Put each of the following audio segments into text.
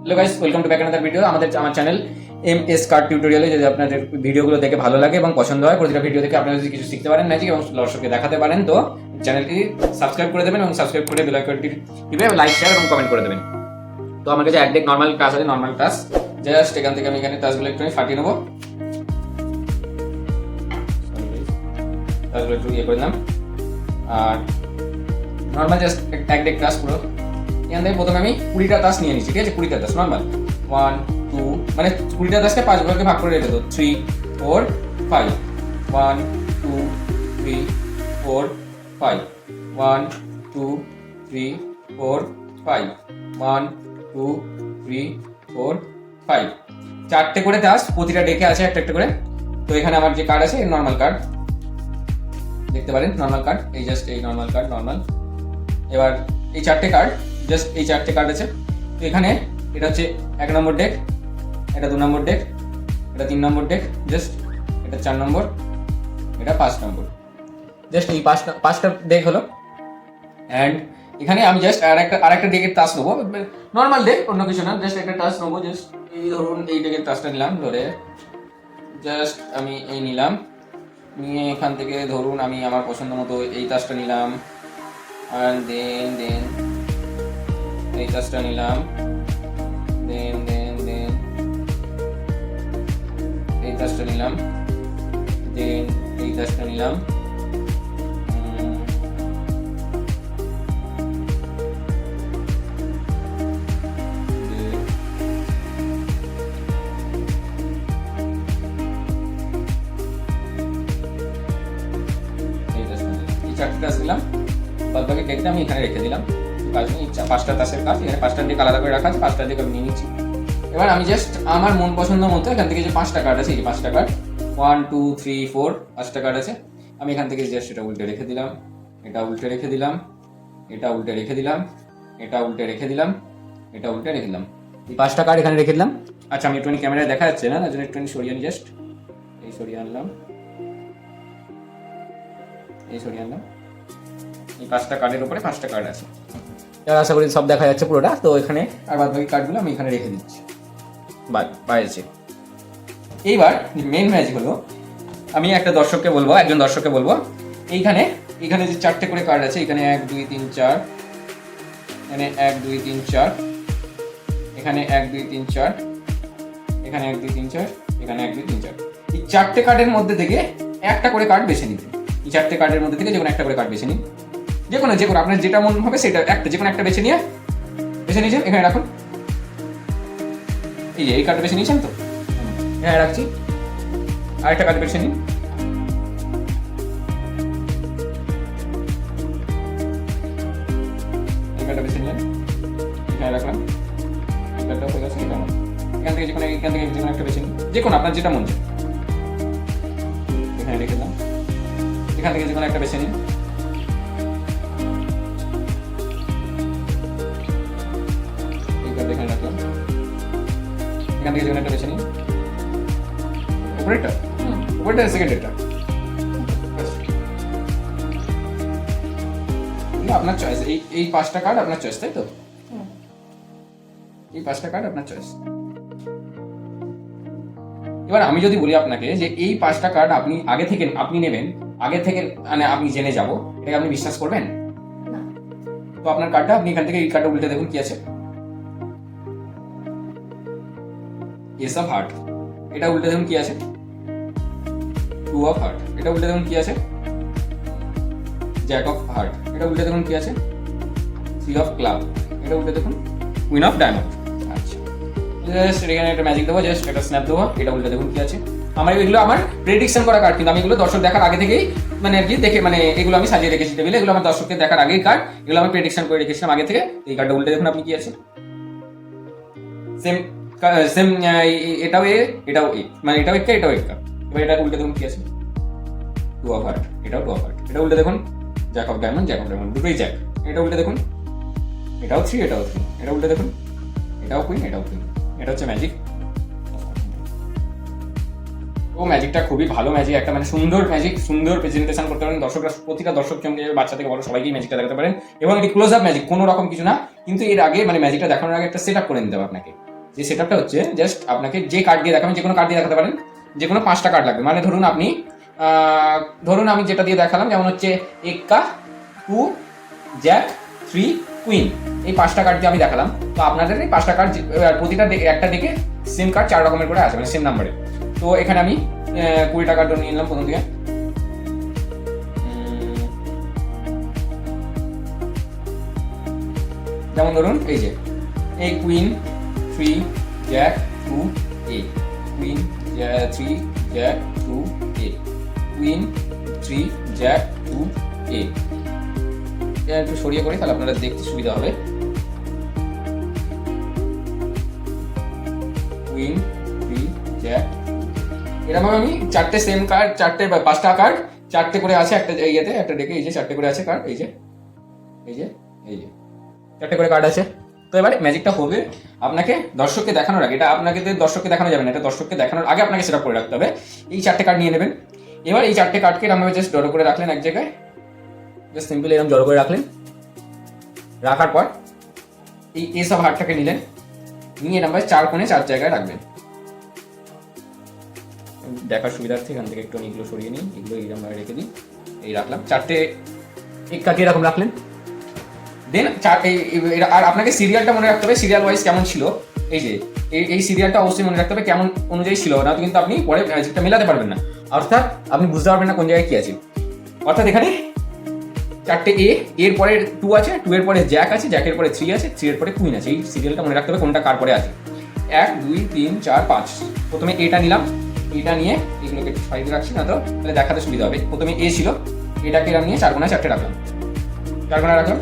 Hello guys, welcome to back another video. আমার channel MS card টিউটোরিয়ালে যদি আপনাদের ভিডিওগুলো দেখে ভালো লাগে এবং পছন্দ হয়, প্রতিটা ভিডিও দেখে আপনারা যদি কিছু শিখতে পারেন ম্যাজিক এবং দর্শককে দেখাতে পারেন, তো চ্যানেলটি সাবস্ক্রাইব করে দেবেন এবং সাবস্ক্রাইব করে বেল আইকনটি টিপে লাইক, শেয়ার এবং কমেন্ট করে দেবেন। তো আমার কাছে একদম নর্মাল টাচ আছে, নর্মাল টাচ। জাস্ট এখান থেকে আমি এখানে টাচগুলো একটু ফাটিয়ে নেবো, টাচগুলো একটু ইয়ে করে দিলাম। আর নর্মাল জাস্ট একদম টাচ পুরো এখান থেকে প্রথমে আমি 20টা টাচ নিয়ে নিচ্ছি, ঠিক আছে? 20টা টাচ নর্মাল 1 2 মানে 20টা টাচকে 5 ভাগে ভাগ করে রেখে দাও। 3 4 5 1 2 3 4 5 1 2 3 4 5 1 2 3 4 5 চারটে করে টাচ প্রতিটা ডেকে আছে একটা একটা করে। তো এখানে আমার যে কার্ড আছে নর্মাল কার্ড দেখতে পারেন, নর্মাল কার্ড, এই জাস্ট এই নর্মাল কার্ড নর্মাল। এবার এই চারটে কার্ড, জাস্ট এই চারটে কার্ড আছে। তো এখানে এটা হচ্ছে 1 নম্বর ডেক, এটা 2 নম্বর ডেক, এটা 3 নম্বর ডেক, জাস্ট এটা 4 নম্বর, এটা 5 নম্বর। জাস্ট এই পাঁচটা ডেক হলো। অ্যান্ড এখানে আমি জাস্ট আরেকটা ডেকের টাচ নেবো, নর্মাল ডেক, অন্য কিছু না, জাস্ট একটা টাচ নেবো। জাস্ট এই ধরুন এই ডেকের টাচটা নিলাম, ধরে জাস্ট আমি এই নিলাম, নিয়ে এখান থেকে ধরুন আমি আমার পছন্দ মতো এই টাচটা নিলাম, আর দেন এই টাচটা নিলাম, দেন এই টাচটা নিলাম, দেন এই টাচটা নিলাম, এই চারটে টাচ দিলাম। বাদ বাকি ডেকটা আমি এখানে রেখে দিলাম। কাজ নেই, 5টা টাচের কাজ, এখানে 5টা দিক আলাদা করে রাখা আছে, 5টা দিক আমি নিয়ে নিচ্ছি। এবার আমি জাস্ট আমার মন পছন্দ মতো এখান থেকে যে 5টা কার্ড আছে, এই 5টা কার্ড 1 2 3 4 5টা কার্ড আছে, আমি এখান থেকে জাস্ট এটা উল্টে রেখে দিলাম, এটা উল্টে রেখে দিলাম, এটা উল্টে রেখে দিলাম, এটা উল্টে রেখে দিলাম, এটা উল্টে রেখে দিলাম। এই 5টা কার্ড এখানে রেখে দিলাম। আচ্ছা, আমি একটুখানি ক্যামেরায় দেখা যাচ্ছে না, তার জন্য একটুখানি সরিয়ে আনি, জাস্ট এই সরিয়ে আনলাম, এই সরিয়ে আনলাম। এই 5টা কার্ডের উপরে 5টা কার্ড আছে, আশা করি সব দেখা যাচ্ছে পুরোটা। তো এখানে আর বাদ বাকি কার্ডগুলো আমি এখানে রেখে দিচ্ছি, বাইরেছে। এইবার মেন ম্যাজিক হলো, আমি একজন দর্শককে বলবো এইখানে যে 4টে করে কার্ড আছে, এখানে 1 2 3 4, এখানে 1 2 3 4, এখানে 1 2 3 4, এখানে 1 2 3 4, এখানে 1 2 3 4, এই 4টে কার্ডের মধ্যে থেকে একটা করে কার্ড বেছে নিতে। এই 4টে কার্ডের মধ্যে থেকে যে কোনো একটা করে কার্ড বেছে নিন, যে কোনো আপনার যেটা মন হবে সেটা একটা, যে কোনো একটা বেছে নিয়েছেন, এখানে রাখুন। এই কার্ড বেছে নিয়েছেন তো, হ্যাঁ রাখছি। আরেকটা কার্ড বেছে নিন, এই কার্ডটা বেছে নিলেন, এখানে রাখলাম। এই কার্ডটা হয়ে গেছে, এখান থেকে যে কোনো একটা বেছে নিন, যে কোনো আপনার যেটা মন চায় এখানে রেখে দিলাম। এখান থেকে যে কোনো একটা বেছে নিন, এখানে রাখলাম। এখান থেকে যে কোনো একটা বেছে নিন, উপরেরটা সেকেন্ড এটা আপনার চয়েস। এই 5টা কার্ড আপনার চয়েস, তাই তো? এই 5টা কার্ড আপনার চয়েস। এবার আমি যদি বলি আপনাকে যে এই 5টা কার্ড আপনি আগে থেকে নেবেন, আগে থেকে মানে আমি জেনে যাব, এটাকে আপনি বিশ্বাস করবেন? তো আপনার কার্ডটা আপনি এখান থেকে এই কার্ডটা উল্টে দেখুন কি আছে। এস অফ হার্ট, এটা উল্টে দেখুন কি আছে। 2 অফ হার্ট, এটা উল্টে দেখুন কি আছে। জ্যাক অফ হার্ট, এটা উল্টে দেখুন কি আছে। 3 অফ ক্লাব, এটা উল্টে দেখুন কুইন অফ ডায়মন্ড। আচ্ছা, জাস্ট এখানে একটা ম্যাজিক দেবো, জাস্ট একটা স্ন্যাপ দেবো, এটা উল্টে দেখুন কি আছে। এগুলো আমার প্রেডিকশন করা কার্ড, কিন্তু আমি এগুলো দর্শক দেখার আগে থেকেই মানে আর কি দেখে, মানে এগুলো আমি সাজিয়ে রেখেছি টেবিলে, এগুলো আমার দর্শককে দেখার আগেই কার্ড, এগুলো আমি প্রেডিকশন করে রেখেছিলাম আগে থেকে। এই কার্ডটা উল্টে দেখুন আপনি কি আছে। সেম এটাও এটাও মানে এটাও একটা এটাও একটা। এবার এটা উল্টে দেখুন কি আছে। 2 অফ হার্ট, এটাও 2 অফ হার্ট, এটা উল্টে দেখুন জ্যাক অফ ডায়মন্ড, দুটোই জ্যাক, এটা উল্টে দেখুন। এটাও 3, এটাও 3, এটা উল্টে দেখুন। এটাও কুইন, এটাও কুইন। এটা হচ্ছে ম্যাজিক। ও ম্যাজিকটা খুবই ভালো ম্যাজিক, একটা মানে সুন্দর ম্যাজিক, সুন্দর প্রেজেন্টেশন করতে পারেন দর্শকরা, প্রতিটা দর্শক সঙ্গে বাচ্চা থেকে বড় সবাইকেই ম্যাজিকটা দেখাতে পারেন। এবং এটি ক্লোজ আপ ম্যাজিক, কোনো রকম কিছু না, কিন্তু এর আগে মানে ম্যাজিকটা দেখানোর আগে একটা সেট আপ করে নিতে হবে আপনাকে। যে সেটআপটা হচ্ছে জাস্ট আপনাকে যে কার্ড দিয়ে দেখাবেন, যে কোনো কার্ড দিয়ে দেখাতে পারেন, যে কোনো 5টা কার্ড লাগবে। মানে ধরুন আপনি ধরুন আমি যেটা দিয়ে দেখালাম, যেমন হচ্ছে এক্কা, 2, জ্যাক, 3, কুইন, এই 5টা কার্ড দিয়ে আমি দেখালাম। তো আপনাদের এই 5টা কার্ড প্রতিটা একটা দিকে সেম কার্ড 4 রকমের করে আছে, মানে সেম নাম্বারে। তো এখানে আমি 20 টাকার নিয়ে নিলাম প্রথম থেকে। যেমন ধরুন এই যে এই কুইন, 3, জ্যাক, 2, এ, কুইন, 3, জ্যাক, 2, এ, কুইন, 3, জ্যাক, 2, এ। একটু সরিয়ে করি তাহলে আপনারা দেখতে সুবিধা হবে। কুইন, 3, জ্যাক, এরকম আমি 4টে সেম কার্ড, 4টে বা 5টা কার্ড 4টে করে আছে একটা ইয়েতে, একটা ডেকে। এই যে 4টে করে আছে কার্ড, এই যে এই যে এই যে 4টে করে কার্ড আছে। তো এবারে ম্যাজিকটা হবে আপনাকে দর্শককে দেখানোর আগে, এটা আপনাকে দর্শককে দেখানো যাবে না, এটা দর্শককে দেখানোর আগে আপনাকে সেট আপ করে রাখতে হবে। এই 4টে কার্ড নিয়ে নেবেন। এবার এই 4টে কার্ডকে এরকম জাস্ট জড়ো করে রাখলেন এক জায়গায়, জাস্ট সিম্পলি এরকম জড়ো করে রাখলেন। রাখার পর এই এস অফ হার্টটাকে নিলেন, নিয়ে নাম্বার 4 কোণে 4 জায়গায় রাখবেন। দেখার সুবিধার্থে এখান থেকে একটু এগুলো সরিয়ে নিই, এগুলো এইরকম ভাবে রেখে দিই। এই রাখলাম 4টে এক্কাকে এরকম রাখলেন। দেন আর আপনাকে সিরিয়ালটা মনে রাখতে হবে, সিরিয়াল ওয়াইজ কেমন ছিল। এই যে এই সিরিয়ালটা অবশ্যই মনে রাখতে হবে কেমন অনুযায়ী ছিল, না কিন্তু আপনি পরে ম্যাজিকটা মেলাতে পারবেন না, অর্থাৎ আপনি বুঝতে পারবেন না কোন জায়গায় কি আছে। অর্থাৎ এখানে 4টে এর পরে 2 আছে, 2 এর পরে জ্যাক আছে, জ্যাকের পরে 3 আছে, 3 এর পরে কুইন আছে। এই সিরিয়ালটা মনে রাখতে হবে কোনটা কার পরে আছে। 1, 2, 3, 4, 5। প্রথমে এটা নিলাম, এটা নিয়ে এগুলোকে সাইডে রাখছি না তো তাহলে দেখাতে সুবিধা হবে। প্রথমে এ ছিল, এটাকে এরকম নিয়ে 4 কোণায় 4টে রাখলাম, 4 কোণায় রাখলাম,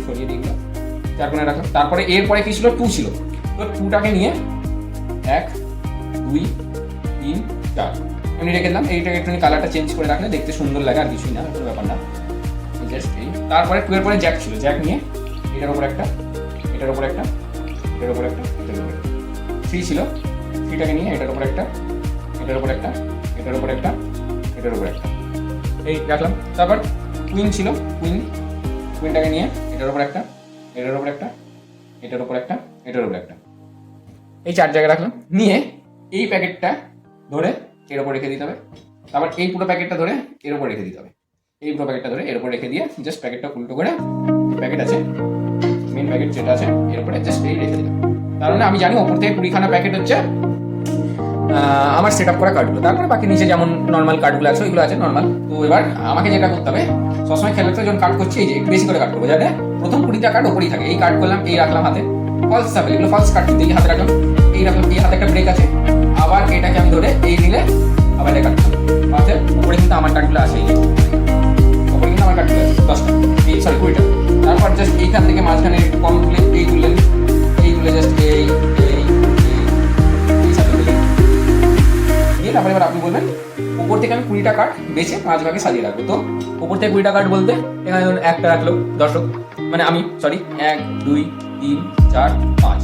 সরিয়ে দিই 4 কোণায় রাখলাম। তারপরে এর পরে কি ছিল, 2 ছিল, তো 2টাকে নিয়ে 1, 2, 3, 4 এমনি রেখে দিলাম। এইটাকে একটু কালারটা চেঞ্জ করে রাখলে দেখতে সুন্দর লাগে, আর কিছুই না, কোনো ব্যাপার না। জাস্ট এই তারপরে 2 এর পরে জ্যাক ছিল, জ্যাক নিয়ে এটার উপর একটা, এটার উপর একটা, এটার উপর একটা, এটার উপর একটা। 3 ছিল, 3টাকে নিয়ে এটার উপর একটা, এটার উপর একটা, এটার উপর একটা, এটার উপর একটা, এই রাখলাম। তারপর কুইন ছিল, কুইনটাকে নিয়ে এটার উপর একটা, এটার উপর একটা, এটার উপর একটা, এটার উপর একটা, এই 4 জায়গায় রাখলাম। নিয়ে এই প্যাকেটটা ধরে এর উপর রেখে দিতে হবে। তারপর এই পুরো প্যাকেটটা ধরে এর উপর রেখে দিতে হবে। এই পুরো প্যাকেটটা ধরে এর উপর রেখে দিয়ে জাস্ট প্যাকেটটা উল্টো করে, প্যাকেট আছে মেন প্যাকেট যেটা আছে এর উপরে জাস্ট এই রেখে দিলাম। তার মানে আমি জানি ওপর থেকে 20খানা প্যাকেট হচ্ছে আমার সেট আপ করা কার্ডগুলো। তারপরে বাকি নিচে যেমন নর্মাল কার্ডগুলো আছে ওইগুলো আছে নর্মাল। তো এবার আমাকে যেটা করতে হবে, সবসময় খেলার যখন কার্ড করছি এই যে একটু বেশি করে কার্ড করবো, যাতে প্রথম 20টা কার্ড ওপরেই থাকে। এই কার্ড করলাম, এই রাখলাম হাতে, ফলস সাবেল, এগুলো ফলস কার্ড কিন্তু এই হাতে রাখলাম, এই রাখলাম, এই হাতে একটা ব্রেক আছে। আবার এটাকে আমি ধরে এই নিলে আবার এটা কাটলাম হাতে। উপরে কিন্তু আমার কার্ডগুলো আছে, এই উপরে কিন্তু আমার কার্ডগুলো আছে 10টা, এই সরি 20টা। তারপর জাস্ট এইখান থেকে মাঝখানে একটু কম তুলে এই তুললেন, এই তুলে জাস্ট এই তারপরে এবার আপনি বলবেন উপর থেকে আমি 20টা কার্ড বেছে 5 ভাগে সাজিয়ে রাখবো। তো উপর থেকে 20টা কার্ড বলতে এখানে ধরুন একটা রাখলো দর্শক, মানে আমি সরি 1, 2, 3, 4, 5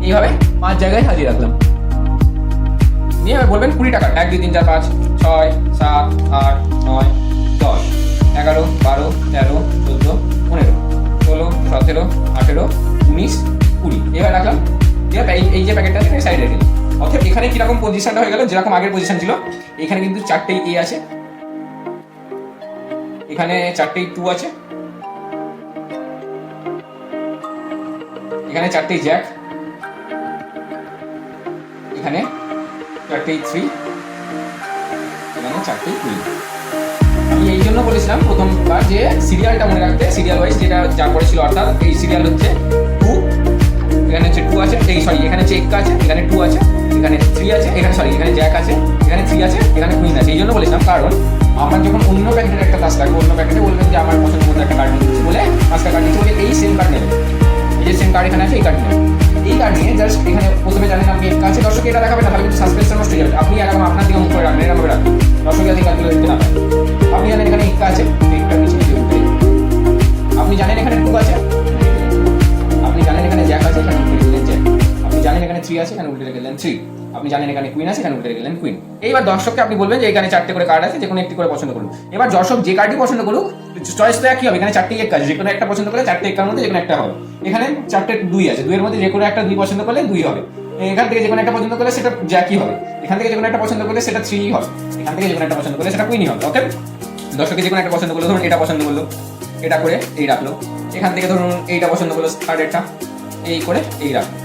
এইভাবে 5 জায়গায় সাজিয়ে রাখলাম। নিয়ে এবার বলবেন 20টা কার্ড 1, 2, 3, 4, 5, 6, 7, 8, 9, 10, 11, 12, 13, 14, 15, 16, 17, 18, 19, 20 এবার রাখলাম। এই যে প্যাকেটটা আছে সাইডে রেখে দিলাম। অর্থাৎ এখানে কিরকম পজিশনটা হয়ে গেল, যেরকম আগের পজিশন ছিল। এখানে কিন্তু 4টেই এ আছে, এখানে 4টেই 2 আছে, এখানে 4টেই জ্যাক, এখানে 4টেই 3, এখানে 4টেই কুইন। আমি এই জন্য বলেছিলাম প্রথমবার যে সিরিয়ালটা মনে রাখতে, সিরিয়াল ওয়াইজ যেটা যার পরে ছিল, অর্থাৎ এই সিরিয়াল হচ্ছে 2, এখানে হচ্ছে 2 আছে, এই সরি এখানে হচ্ছে এক্কা আছে, এখানে 2 আছে, এখানে 3 আছে, এখানে সরি এখানে জ্যাক আছে, এখানে 3 আছে, এখানে কুইন আছে। এই জন্য বলেছিলাম কারণ আমরা যখন অন্য প্যাকেটের একটা তাস রাখবো, অন্য প্যাকেটে বলবেন যে আমার পছন্দ মতো একটা কার্ড নিচ্ছি বলে 5টা কার্ড নিচ্ছি বলে এই সেম কার্ড নেবেন। এই যে সেম কার্ড এখানে আছে, এই কার্ড নেবেন। এই কার্ড নিয়ে জাস্ট এখানে প্রথমে জানেন আপনি এক্কা আছে, দর্শক এটা দেখাবেন না, তাহলে কিন্তু সাসপেন্সটা নষ্ট হয়ে যাবে। আপনি এরকম আপনার দিকে মুখ করে রাখবেন, এরকম করে রাখবেন, দর্শক যাতে কার্ডগুলো দেখতে না পায়। আপনি জানেন এখানে এক্কা আছে, একটা নিচে নিচে উঠে, আপনি জানেন এখানে 2 আছে, আপনি জানেন এখানে জ্যাক আছে, এখানে উল্টে রেখে দিলেন জ্যাক। আপনি জানেন এখানে 3 আছে, এখানে উল্টে রেখে দিলেন 3। আপনি জানেন এখানে কুইন আছে, এখানে উল্টে রেখে দিলেন কুইন। এইবার দর্শককে আপনি বলবেন যে এখানে 4টে করে কার্ড আছে, যে কোনো একটি করে পছন্দ করুন। এবার দর্শক যে কার্ডটি পছন্দ করুক, চয়েস তো একই হবে। এখানে 4টি এক আছে, যে কোনো একটা পছন্দ করলে 4টে একার মধ্যে যে কোনো একটা হবে। এখানে 4টে 2 আছে, 2 এর মধ্যে যে কোনো একটা 2 পছন্দ করলে 2 হবে। এখান থেকে যে কোনো একটা পছন্দ করলে সেটা জ্যাকই হবে, এখান থেকে যে কোনো একটা পছন্দ করলে সেটা 3 হবে, এখান থেকে যে কোনো একটা পছন্দ করলে সেটা কুইনই হবে। ওকে, দর্শকের যে কোনো একটা পছন্দ করলো, ধরুন এটা পছন্দ করলো, এটা করে এই রাখলো। এখান থেকে ধরুন এইটা পছন্দ করলো, থার্ডেরটা এই করে এই রাখলো।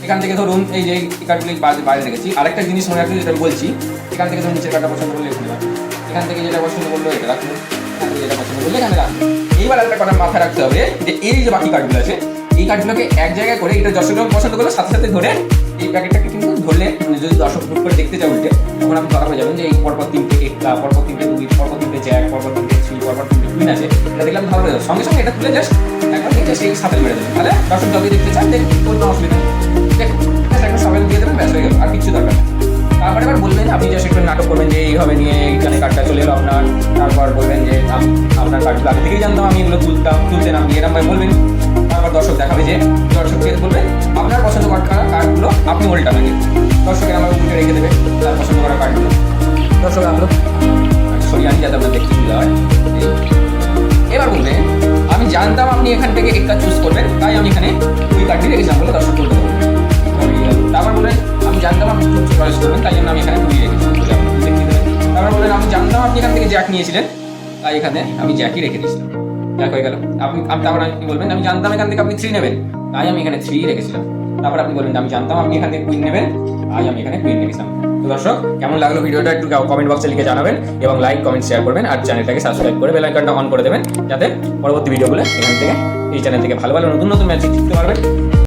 এখান থেকে ধরুন এই যে কার্ডগুলি বাইরে রেখেছি। আরেকটা জিনিস মনে রাখছি যেটা আমি বলছি, এখান থেকে ধরুন নিচের কার্ডটা পছন্দ করলে এখানে রাখলো, এখান থেকে যেটা পছন্দ করলো এটা রাখলো, এখান থেকে যেটা পছন্দ করলো এখানে রাখলো। এইবার একটা কথা মাথায় রাখতে হবে যে এই যে বাকি কার্ডগুলো আছে, এই কার্ডগুলোকে এক জায়গায় করে এটা দর্শক যখন পছন্দ করলো সাথে সাথে ধরে এই প্যাকেটটাকে কিন্তু ধরলে, যদি দর্শক গ্রুপ করে দেখতে চাও উল্টে, তখন আপনি ধরা হয়ে যাবেন যে এই পরপর 3টে একটা, পরপর 3টে 2, পরপর 3টে জ্যাক, পরপর 3টে 3, পরপর 3টে কুইন আছে। এটা দেখলে আপনি ধরা হয়ে যাবে, সঙ্গে সঙ্গে এটা তুলে জাস্ট একবার নিয়ে জাস্ট এই সাথে মেরে দেবেন, তাহলে দর্শক যতই দেখতে চান দেখুন, কোনো অসুবিধা নেই। দেখুন জাস্ট একটা সাবেল দিয়ে দেবেন, ব্যাস হয়ে গেল, আর কিছু দরকার নেই। তারপরে এবার বলবেন, আপনি জাস্ট একটু নাটক করবেন যে এইভাবে নিয়ে এইখানে কার্ডটা চলে এলো আপনার। তারপর বলবেন যে আপনার কার্ডগুলো আগে থেকেই জানতাম, আমি এগুলো তুলতে নাম এরকম ভাবে বলবেন। তারপর দর্শক দেখাবে যে দর্শককে বলবেন আপনার পছন্দ করা কার্ডগুলো আপনি উল্টাবেন, দর্শকের আমার উল্টে রেখে দেবে তার পছন্দ করা কার্ডগুলো। দর্শক আনলো সরিয়ে আনি যাতে আপনার দেখতে সুবিধা হয়। এবার বলবে আমি জানতাম আপনি এখান থেকে একটা চুজ করবেন, তাই আমি এখানে ওই কার্ডটি রেখেছিলাম বলে দর্শক বলতে পারবেন। তারপর বললেন আমি জানতাম আপনি চয়েস করবেন, তাই জন্য আমি এখানে দুই রেখেছি, দেখিয়ে দেবেন। তারপর বললেন আমি জানতাম আপনি এখান থেকে জ্যাক নিয়েছিলেন, তাই এখানে আমি জ্যাকই রেখে দিয়েছিলাম, জ্যাক হয়ে গেল। তারপর আপনি বলবেন আমি জানতাম এখান থেকে আপনি 3 নেবেন, তাই আমি এখানে 3 রেখেছিলাম। তারপর আপনি বলবেন আমি জানতাম আপনি এখান থেকে কুইন নেবেন, তাই আমি এখানে কুইন রেখেছিলাম। তো দর্শক কেমন লাগলো ভিডিওটা একটু কমেন্ট বক্সে লিখে জানাবেন, এবং লাইক কমেন্ট শেয়ার করবেন, আর চ্যানেলটাকে সাবস্ক্রাইব করে বেল আইকনটা অন করে দেবেন, যাতে পরবর্তী ভিডিওগুলো এখান থেকে এই চ্যানেল থেকে ভালো ভালো নতুন নতুন ম্যাচ শিখতে পারবেন।